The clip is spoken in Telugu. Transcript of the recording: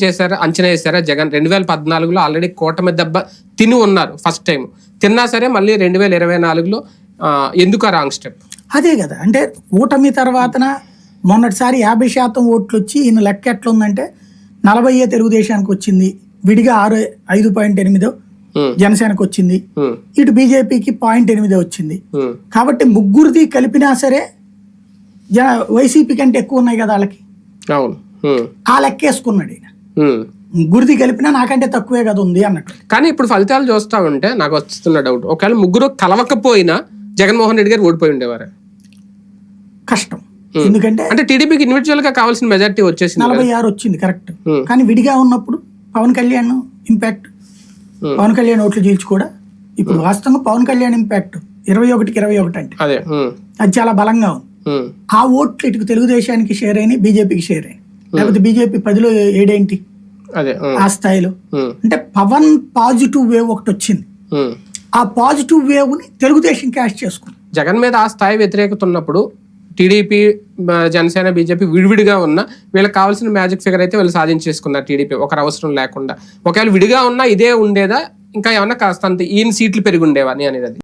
చేశారా, అంచనా వేశారా? జగన్ 2014లో ఆల్రెడీ కూటమి దెబ్బ తిని ఉన్నారు ఫస్ట్ టైం. తిన్నా సరే మళ్ళీ 2024లో ఎందుకు ఆ రాంగ్ స్టెప్? అదే కదా, అంటే కూటమి తర్వాతన మొన్నటిసారి 50% ఓట్లు వచ్చి ఈయన లెక్క ఎట్లుందంటే 40 తెలుగుదేశానికి వచ్చింది, విడిగా 5.8 జనసేనకు వచ్చింది, ఇటు బీజేపీకి 0.8 వచ్చింది. కాబట్టి ముగ్గురిది కలిపినా సరే వైసీపీ కంటే ఎక్కువ ఉన్నాయి కదా వాళ్ళకి. అవును, ఆ లెక్కేసుకున్నాడు ఈయన. ముగ్గురిది కలిపినా నాకంటే తక్కువే కదా ఉంది అన్నట్టు. కానీ ఇప్పుడు ఫలితాలు చూస్తా ఉంటే నాకు వస్తున్న డౌట్, ఒకవేళ ముగ్గురు కలవకపోయినా జగన్మోహన్ రెడ్డి గారు ఓడిపోయి ఉండేవారు. కష్టం, ఎందుకంటే అంటే టీడీపీకి ఇండివిజువల్ గా కావాల్సిన మెజారిటీ వచ్చేసింది, 46 వచ్చింది కరెక్ట్. కానీ విడిగా ఉన్నప్పుడు పవన్ కళ్యాణ్ ఇంపాక్ట్, పవన్ కళ్యాణ్ ఓట్లు చీల్చి కూడా ఇప్పుడు వాస్తవంగా పవన్ కళ్యాణ్ ఇంపాక్ట్ 21కి 21 అంటే అది చాలా బలంగా ఉంది. ఆ ఓట్లు ఇటుకు తెలుగుదేశానికి షేర్ అయినాయి, బీజేపీకి షేర్ అయినాయి. లేకపోతే బీజేపీ 10లో 7 ఏంటి ఆ స్థాయిలో. అంటే పవన్ పాజిటివ్ వేవ్ ఒకటి వచ్చింది, ఆ పాజిటివ్ వేవ్ ని తెలుగుదేశం క్యాష్ చేసుకుంది. జగన్ మీద ఆ స్థాయి వ్యతిరేకత ఉన్నప్పుడు టీడీపీ, జనసేన, బీజేపీ విడివిడిగా ఉన్న వీళ్ళకి కావాల్సిన మ్యాజిక్ ఫిగర్ అయితే వీళ్ళు సాధించేసుకున్నారు టీడీపీ ఒకరి అవసరం లేకుండా. ఒకవేళ విడిగా ఉన్నా ఇదే ఉండేదా, ఇంకా ఏమన్నా కాస్త ఈయన సీట్లు పెరిగి ఉండేవా అని అనేది.